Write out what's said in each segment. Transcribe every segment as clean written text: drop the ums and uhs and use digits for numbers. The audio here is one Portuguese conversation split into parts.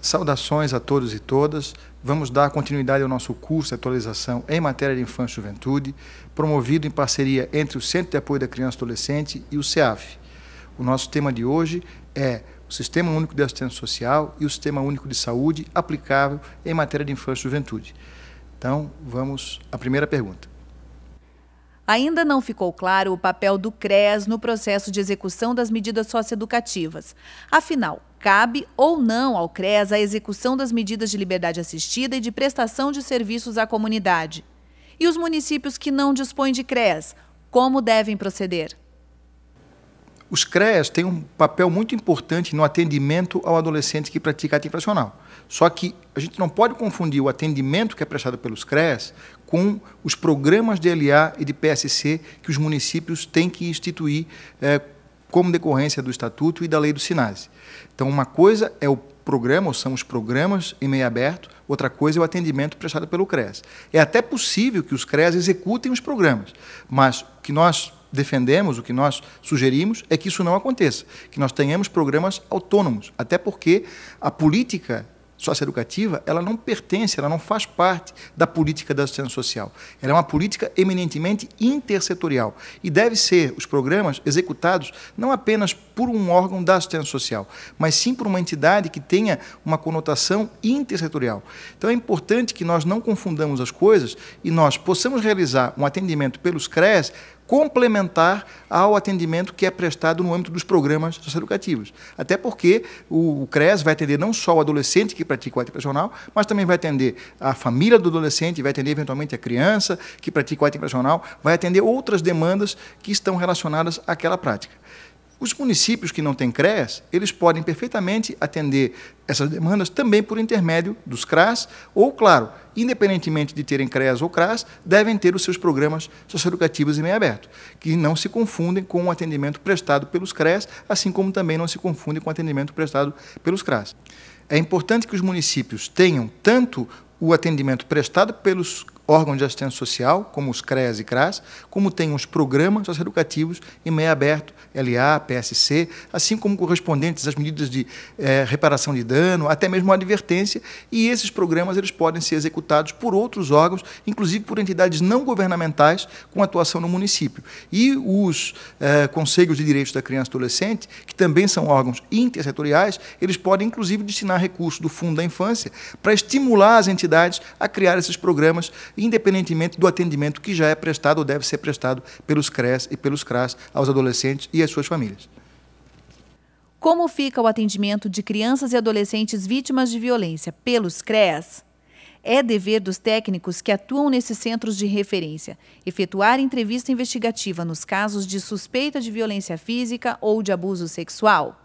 Saudações a todos e todas. Vamos dar continuidade ao nosso curso de atualização em matéria de infância e juventude, promovido em parceria entre o Centro de Apoio da Criança e Adolescente e o CEAF. O nosso tema de hoje é o Sistema Único de Assistência Social e o Sistema Único de Saúde aplicável em matéria de infância e juventude. Então, vamos à primeira pergunta. Ainda não ficou claro o papel do CREAS no processo de execução das medidas socioeducativas. Afinal, cabe ou não ao CREAS a execução das medidas de liberdade assistida e de prestação de serviços à comunidade? E os municípios que não dispõem de CREAS, como devem proceder? Os CREAS têm um papel muito importante no atendimento ao adolescente que pratica arte infracional. Só que a gente não pode confundir o atendimento que é prestado pelos CREAS com os programas de LA e de PSC que os municípios têm que instituir como decorrência do Estatuto e da Lei do SINASE. Então, uma coisa é o programa, ou são os programas em meio aberto, outra coisa é o atendimento prestado pelo CREAS. É até possível que os CREAS executem os programas, mas o que nós defendemos, o que nós sugerimos é que isso não aconteça, que nós tenhamos programas autônomos, até porque a política socioeducativa, ela não pertence, ela não faz parte da política da assistência social. Ela é uma política eminentemente intersetorial e deve ser os programas executados não apenas por um órgão da assistência social, mas sim por uma entidade que tenha uma conotação intersetorial. Então é importante que nós não confundamos as coisas e nós possamos realizar um atendimento pelos CREAS complementar ao atendimento que é prestado no âmbito dos programas socioeducativos. Até porque o CREAS vai atender não só o adolescente que pratica o arte infracional, mas também vai atender a família do adolescente, vai atender eventualmente a criança que pratica o arte infracional, vai atender outras demandas que estão relacionadas àquela prática. Os municípios que não têm CREAS, eles podem perfeitamente atender essas demandas também por intermédio dos CRAS, ou, claro, independentemente de terem CREAS ou CRAS, devem ter os seus programas socioeducativos em meio aberto, que não se confundem com o atendimento prestado pelos CREAS, assim como também não se confundem com o atendimento prestado pelos CRAS. É importante que os municípios tenham tanto o atendimento prestado pelos órgãos de assistência social, como os CREAS e CRAS, como tem os programas socioeducativos em meio aberto, LA, PSC, assim como correspondentes às medidas de reparação de dano, até mesmo a advertência, e esses programas eles podem ser executados por outros órgãos, inclusive por entidades não governamentais com atuação no município. E os Conselhos de Direitos da Criança e do Adolescente, que também são órgãos intersetoriais, eles podem inclusive destinar recursos do Fundo da Infância para estimular as entidades a criar esses programas independentemente do atendimento que já é prestado ou deve ser prestado pelos CREAS e pelos CRAS aos adolescentes e às suas famílias. Como fica o atendimento de crianças e adolescentes vítimas de violência pelos CREAS? É dever dos técnicos que atuam nesses centros de referência efetuar entrevista investigativa nos casos de suspeita de violência física ou de abuso sexual?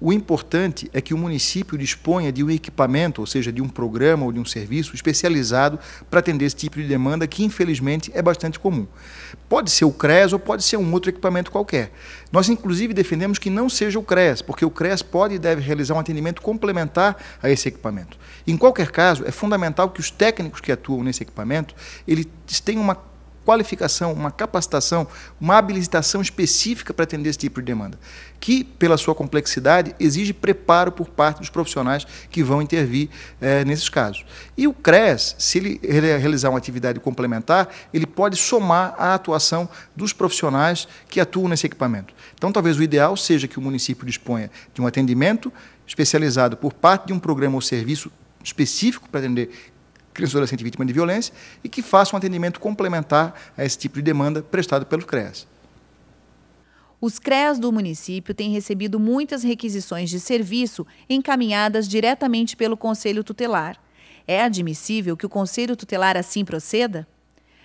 O importante é que o município disponha de um equipamento, ou seja, de um programa ou de um serviço especializado para atender esse tipo de demanda que, infelizmente, é bastante comum. Pode ser o CREAS ou pode ser um outro equipamento qualquer. Nós, inclusive, defendemos que não seja o CREAS, porque o CREAS pode e deve realizar um atendimento complementar a esse equipamento. Em qualquer caso, é fundamental que os técnicos que atuam nesse equipamento, eles tenham uma qualificação, uma capacitação, uma habilitação específica para atender esse tipo de demanda, que, pela sua complexidade, exige preparo por parte dos profissionais que vão intervir nesses casos. E o CREAS, se ele realizar uma atividade complementar, ele pode somar a atuação dos profissionais que atuam nesse equipamento. Então, talvez o ideal seja que o município disponha de um atendimento especializado por parte de um programa ou serviço específico para atender criança e adolescente vítima de violência e que faça um atendimento complementar a esse tipo de demanda prestado pelo CREAS. Os CREAS do município têm recebido muitas requisições de serviço encaminhadas diretamente pelo Conselho Tutelar. É admissível que o Conselho Tutelar assim proceda?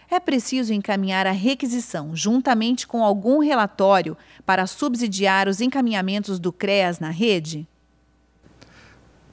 É preciso encaminhar a requisição juntamente com algum relatório para subsidiar os encaminhamentos do CREAS na rede?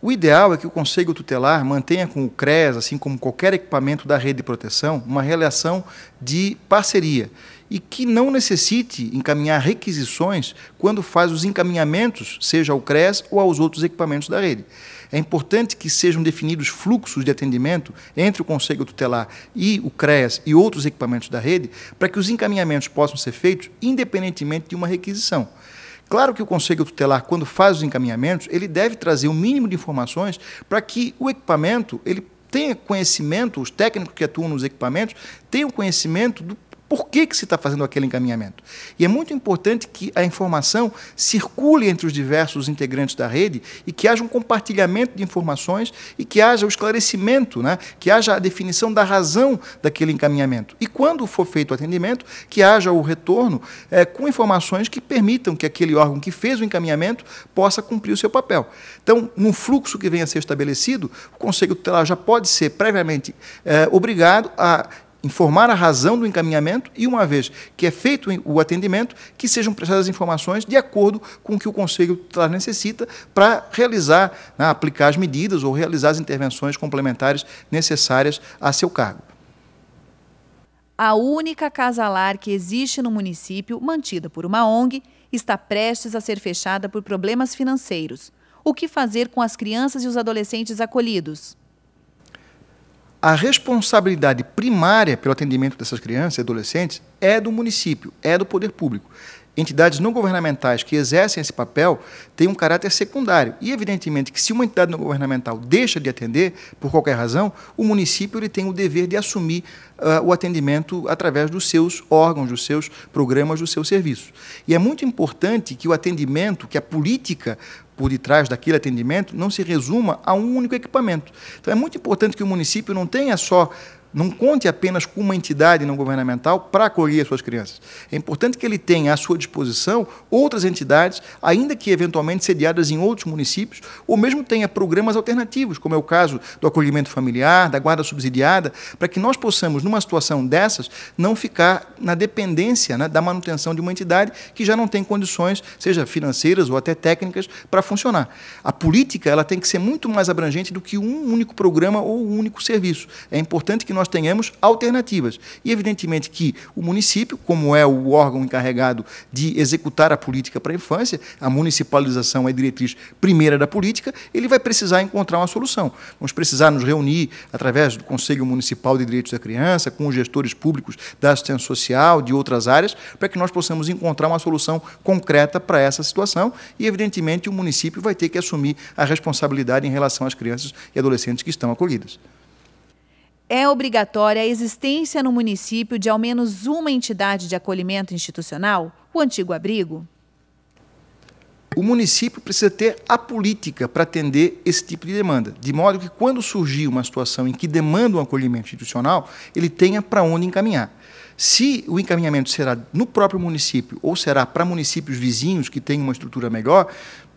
O ideal é que o Conselho Tutelar mantenha com o CREAS, assim como qualquer equipamento da rede de proteção, uma relação de parceria e que não necessite encaminhar requisições quando faz os encaminhamentos, seja ao CREAS ou aos outros equipamentos da rede. É importante que sejam definidos fluxos de atendimento entre o Conselho Tutelar e o CREAS e outros equipamentos da rede, para que os encaminhamentos possam ser feitos independentemente de uma requisição. Claro que o Conselho Tutelar, quando faz os encaminhamentos, ele deve trazer o mínimo de informações para que o equipamento ele tenha conhecimento, os técnicos que atuam nos equipamentos tenham conhecimento do por que se está fazendo aquele encaminhamento. E é muito importante que a informação circule entre os diversos integrantes da rede e que haja um compartilhamento de informações e que haja o esclarecimento, né? Que haja a definição da razão daquele encaminhamento. E quando for feito o atendimento, que haja o retorno com informações que permitam que aquele órgão que fez o encaminhamento possa cumprir o seu papel. Então, no fluxo que venha a ser estabelecido, o Conselho Tutelar já pode ser previamente obrigado a informar a razão do encaminhamento e, uma vez que é feito o atendimento, que sejam prestadas informações de acordo com o que o Conselho Tutelar necessita para realizar, né, aplicar as medidas ou realizar as intervenções complementares necessárias a seu cargo. A única casa-lar que existe no município, mantida por uma ONG, está prestes a ser fechada por problemas financeiros. O que fazer com as crianças e os adolescentes acolhidos? A responsabilidade primária pelo atendimento dessas crianças e adolescentes é do município, é do poder público. Entidades não governamentais que exercem esse papel têm um caráter secundário. E, evidentemente, que se uma entidade não governamental deixa de atender, por qualquer razão, o município ele tem o dever de assumir o atendimento através dos seus órgãos, dos seus programas, dos seus serviços. E é muito importante que o atendimento, que a política por detrás daquele atendimento não se resuma a um único equipamento. Então, é muito importante que o município não conte apenas com uma entidade não governamental para acolher as suas crianças. É importante que ele tenha à sua disposição outras entidades, ainda que eventualmente sediadas em outros municípios, ou mesmo tenha programas alternativos, como é o caso do acolhimento familiar, da guarda subsidiada, para que nós possamos, numa situação dessas, não ficar na dependência, né, da manutenção de uma entidade que já não tem condições, seja financeiras ou até técnicas, para funcionar. A política ela tem que ser muito mais abrangente do que um único programa ou um único serviço. É importante que nós tenhamos alternativas. E, evidentemente, que o município, como é o órgão encarregado de executar a política para a infância, a municipalização é a diretriz primeira da política, ele vai precisar encontrar uma solução. Vamos precisar nos reunir através do Conselho Municipal de Direitos da Criança, com os gestores públicos da assistência social, de outras áreas, para que nós possamos encontrar uma solução concreta para essa situação e, evidentemente, o município vai ter que assumir a responsabilidade em relação às crianças e adolescentes que estão acolhidas. É obrigatória a existência no município de ao menos uma entidade de acolhimento institucional, o antigo abrigo? O município precisa ter a política para atender esse tipo de demanda, de modo que, quando surgir uma situação em que demanda um acolhimento institucional, ele tenha para onde encaminhar. Se o encaminhamento será no próprio município ou será para municípios vizinhos que têm uma estrutura melhor,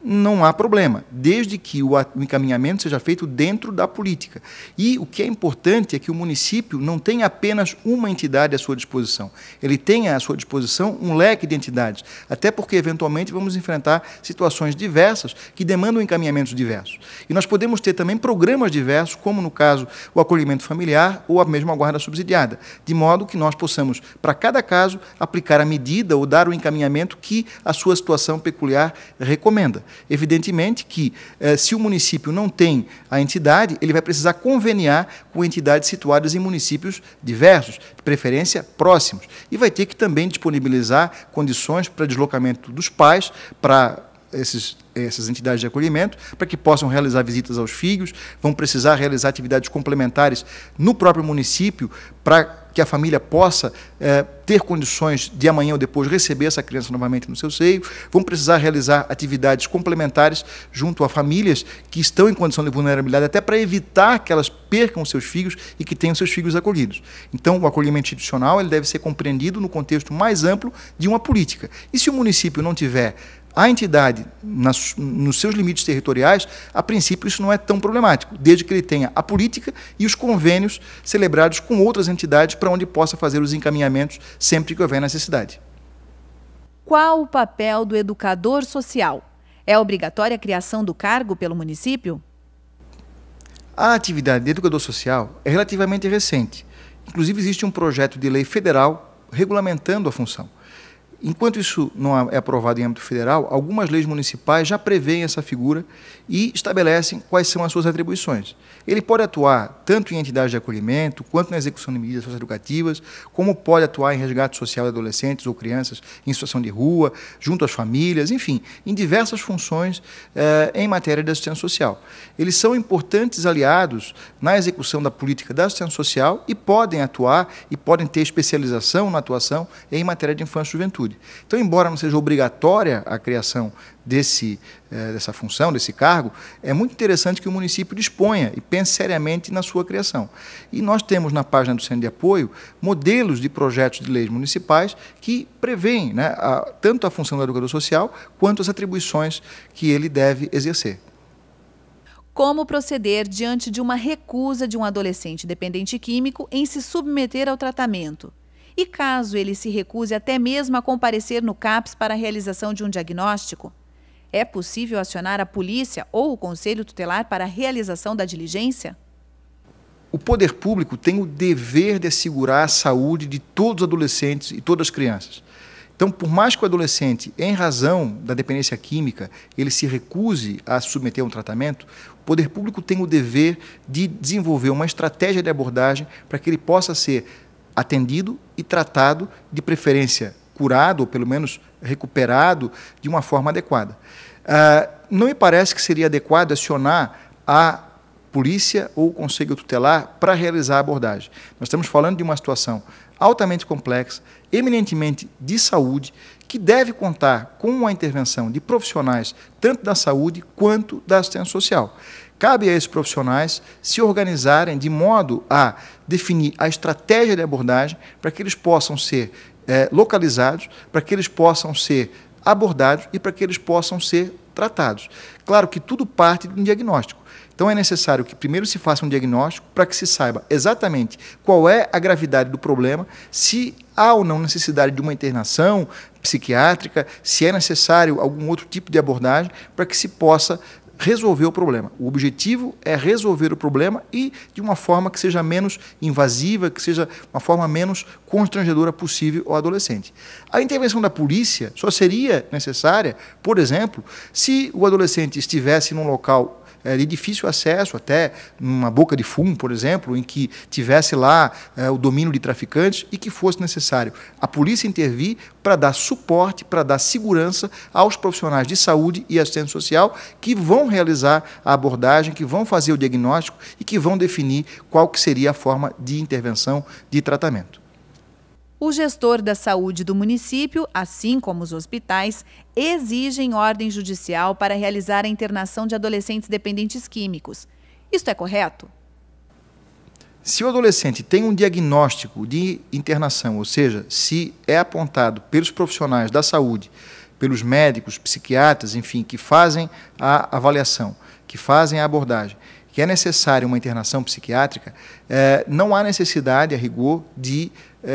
não há problema, desde que o encaminhamento seja feito dentro da política. E o que é importante é que o município não tenha apenas uma entidade à sua disposição. Ele tenha à sua disposição um leque de entidades, até porque, eventualmente, vamos enfrentar situações diversas que demandam encaminhamentos diversos. E nós podemos ter também programas diversos, como, no caso, o acolhimento familiar ou a mesma guarda subsidiada, de modo que nós possamos, para cada caso, aplicar a medida ou dar o encaminhamento que a sua situação peculiar recomenda. Evidentemente que, se o município não tem a entidade, ele vai precisar conveniar com entidades situadas em municípios diversos, de preferência próximos, e vai ter que também disponibilizar condições para deslocamento dos pais para essas entidades de acolhimento, para que possam realizar visitas aos filhos, vão precisar realizar atividades complementares no próprio município, para que a família possa ter condições de amanhã ou depois receber essa criança novamente no seu seio, vão precisar realizar atividades complementares junto a famílias que estão em condição de vulnerabilidade, até para evitar que elas percam seus filhos e que tenham seus filhos acolhidos. Então, o acolhimento institucional ele deve ser compreendido no contexto mais amplo de uma política. E se o município não tiver a entidade, nos seus limites territoriais, a princípio isso não é tão problemático, desde que ele tenha a política e os convênios celebrados com outras entidades para onde possa fazer os encaminhamentos sempre que houver necessidade. Qual o papel do educador social? É obrigatória a criação do cargo pelo município? A atividade de educador social é relativamente recente. Inclusive, existe um projeto de lei federal regulamentando a função. Enquanto isso não é aprovado em âmbito federal, algumas leis municipais já prevêem essa figura e estabelecem quais são as suas atribuições. Ele pode atuar tanto em entidades de acolhimento, quanto na execução de medidas socioeducativas, como pode atuar em resgate social de adolescentes ou crianças em situação de rua, junto às famílias, enfim, em diversas funções em matéria de assistência social. Eles são importantes aliados na execução da política da assistência social e podem atuar e podem ter especialização na atuação em matéria de infância e juventude. Então, embora não seja obrigatória a criação dessa função, desse cargo, é muito interessante que o município disponha e pense seriamente na sua criação. E nós temos na página do Centro de Apoio modelos de projetos de leis municipais que prevêem, né, tanto a função do educador social quanto as atribuições que ele deve exercer. Como proceder diante de uma recusa de um adolescente dependente químico em se submeter ao tratamento? E caso ele se recuse até mesmo a comparecer no CAPS para a realização de um diagnóstico? É possível acionar a polícia ou o Conselho Tutelar para a realização da diligência? O poder público tem o dever de assegurar a saúde de todos os adolescentes e todas as crianças. Então, por mais que o adolescente, em razão da dependência química, ele se recuse a submeter a um tratamento, o poder público tem o dever de desenvolver uma estratégia de abordagem para que ele possa ser atendido e tratado, de preferência curado, ou pelo menos recuperado, de uma forma adequada. Não me parece que seria adequado acionar a polícia ou o Conselho Tutelar para realizar a abordagem. Nós estamos falando de uma situação altamente complexa, eminentemente de saúde, que deve contar com a intervenção de profissionais, tanto da saúde quanto da assistência social. Cabe a esses profissionais se organizarem de modo a definir a estratégia de abordagem para que eles possam ser localizados, para que eles possam ser abordados e para que eles possam ser tratados. Claro que tudo parte de um diagnóstico. Então é necessário que primeiro se faça um diagnóstico para que se saiba exatamente qual é a gravidade do problema, se há ou não necessidade de uma internação psiquiátrica, se é necessário algum outro tipo de abordagem para que se possa resolver o problema. O objetivo é resolver o problema e de uma forma que seja menos invasiva, que seja uma forma menos constrangedora possível ao adolescente. A intervenção da polícia só seria necessária, por exemplo, se o adolescente estivesse num local de difícil acesso, até numa boca de fumo, por exemplo, em que tivesse lá o domínio de traficantes e que fosse necessário a polícia intervir para dar suporte, para dar segurança aos profissionais de saúde e assistência social que vão realizar a abordagem, que vão fazer o diagnóstico e que vão definir qual que seria a forma de intervenção, de tratamento. O gestor da saúde do município, assim como os hospitais, exigem ordem judicial para realizar a internação de adolescentes dependentes químicos. Isto é correto? Se o adolescente tem um diagnóstico de internação, ou seja, se é apontado pelos profissionais da saúde, pelos médicos, psiquiatras, enfim, que fazem a avaliação, que fazem a abordagem, que é necessária uma internação psiquiátrica, não há necessidade, a rigor, de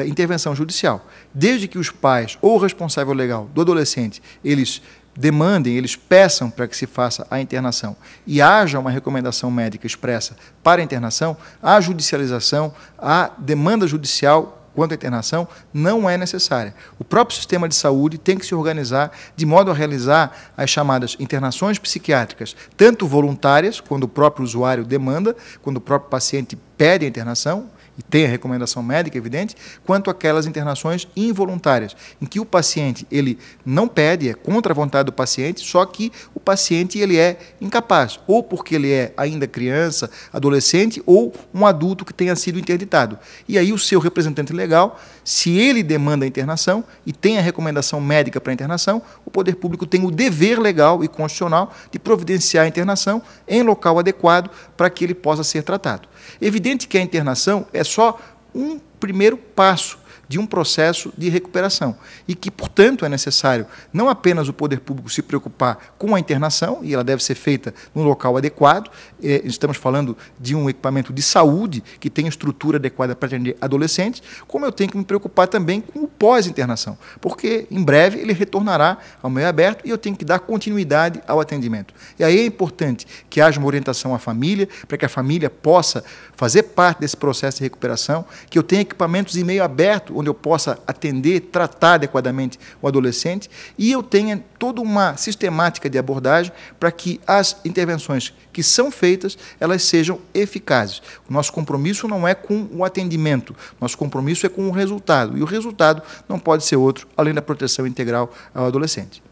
intervenção judicial. Desde que os pais ou o responsável legal do adolescente, eles demandem, eles peçam para que se faça a internação e haja uma recomendação médica expressa para a internação, a judicialização, a demanda judicial quanto à internação não é necessária. O próprio sistema de saúde tem que se organizar de modo a realizar as chamadas internações psiquiátricas, tanto voluntárias, quando o próprio usuário demanda, quando o próprio paciente pede a internação, e tem a recomendação médica, evidente, quanto aquelas internações involuntárias, em que o paciente ele não pede, é contra a vontade do paciente, só que o paciente ele é incapaz, ou porque ele é ainda criança, adolescente, ou um adulto que tenha sido interditado. E aí o seu representante legal, se ele demanda a internação e tem a recomendação médica para a internação, o poder público tem o dever legal e constitucional de providenciar a internação em local adequado para que ele possa ser tratado. Evidente que a internação é só um primeiro passo de um processo de recuperação e que, portanto, é necessário não apenas o poder público se preocupar com a internação, e ela deve ser feita num local adequado, estamos falando de um equipamento de saúde que tem estrutura adequada para atender adolescentes, como eu tenho que me preocupar também com o pós-internação, porque em breve ele retornará ao meio aberto e eu tenho que dar continuidade ao atendimento. E aí é importante que haja uma orientação à família, para que a família possa fazer parte desse processo de recuperação, que eu tenha equipamentos em meio aberto, onde eu possa atender, tratar adequadamente o adolescente e eu tenha toda uma sistemática de abordagem para que as intervenções que são feitas, elas sejam eficazes. O nosso compromisso não é com o atendimento, nosso compromisso é com o resultado, e o resultado não pode ser outro, além da proteção integral ao adolescente.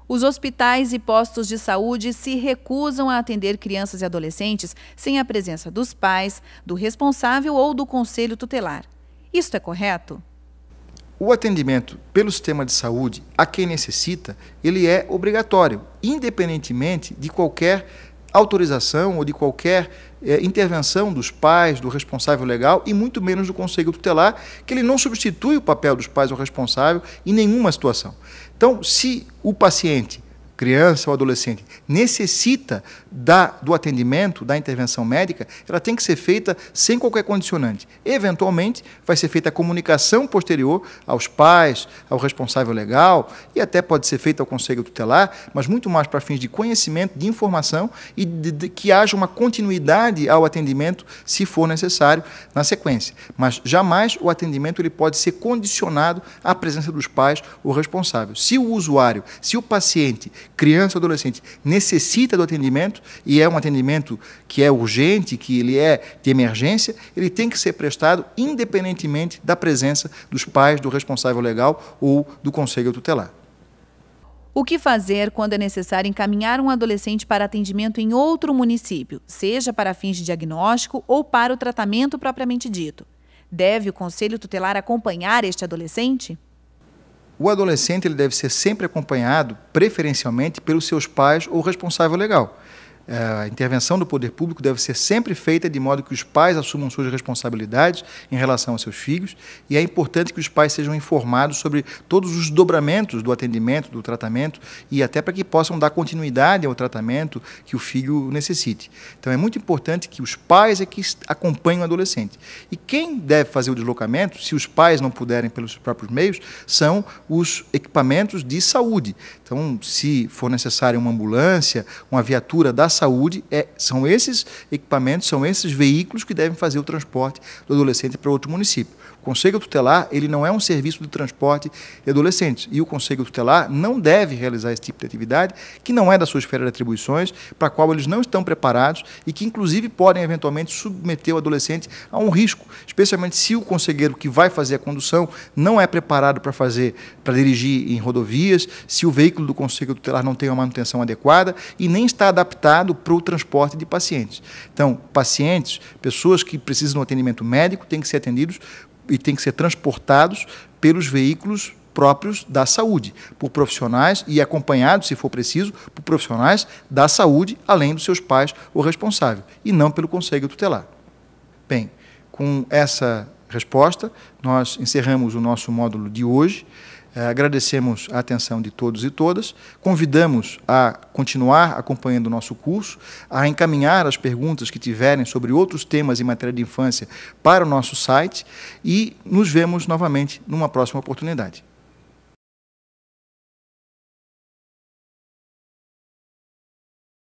Os hospitais e postos de saúde se recusam a atender crianças e adolescentes sem a presença dos pais, do responsável ou do conselho tutelar. Isto é correto? O atendimento pelo sistema de saúde a quem necessita, ele é obrigatório, independentemente de qualquer autorização ou de qualquer intervenção dos pais, do responsável legal e muito menos do conselho tutelar, que ele não substitui o papel dos pais ou responsável em nenhuma situação. Então, se o paciente, criança ou adolescente, necessita do atendimento, da intervenção médica, ela tem que ser feita sem qualquer condicionante. Eventualmente, vai ser feita a comunicação posterior aos pais, ao responsável legal, e até pode ser feita ao conselho tutelar, mas muito mais para fins de conhecimento, de informação e de que haja uma continuidade ao atendimento, se for necessário, na sequência. Mas jamais o atendimento ele pode ser condicionado à presença dos pais ou responsável. Se o usuário, se o paciente, criança ou adolescente, necessita do atendimento, e é um atendimento que é urgente, que ele é de emergência, ele tem que ser prestado independentemente da presença dos pais, do responsável legal ou do conselho tutelar. O que fazer quando é necessário encaminhar um adolescente para atendimento em outro município, seja para fins de diagnóstico ou para o tratamento propriamente dito? Deve o conselho tutelar acompanhar este adolescente? O adolescente ele deve ser sempre acompanhado, preferencialmente, pelos seus pais ou responsável legal. A intervenção do poder público deve ser sempre feita de modo que os pais assumam suas responsabilidades em relação aos seus filhos, e é importante que os pais sejam informados sobre todos os desdobramentos do atendimento, do tratamento, e até para que possam dar continuidade ao tratamento que o filho necessite. Então é muito importante que os pais é que acompanhem o adolescente. E quem deve fazer o deslocamento, se os pais não puderem pelos próprios meios, são os equipamentos de saúde. Então, se for necessário uma ambulância, uma viatura da saúde, são esses equipamentos, são esses veículos que devem fazer o transporte do adolescente para outro município. O Conselho Tutelar ele não é um serviço de transporte de adolescentes, e o Conselho Tutelar não deve realizar esse tipo de atividade, que não é da sua esfera de atribuições, para a qual eles não estão preparados e que, inclusive, podem eventualmente submeter o adolescente a um risco, especialmente se o conselheiro que vai fazer a condução não é preparado para dirigir em rodovias, se o veículo do Conselho Tutelar não tem uma manutenção adequada e nem está adaptado para o transporte de pacientes. Então, pacientes, pessoas que precisam de um atendimento médico, têm que ser atendidos e têm que ser transportados pelos veículos próprios da saúde, por profissionais e acompanhados, se for preciso, por profissionais da saúde, além dos seus pais ou responsável, e não pelo Conselho Tutelar. Bem, com essa resposta, nós encerramos o nosso módulo de hoje. Agradecemos a atenção de todos e todas, convidamos a continuar acompanhando o nosso curso, a encaminhar as perguntas que tiverem sobre outros temas em matéria de infância para o nosso site e nos vemos novamente numa próxima oportunidade.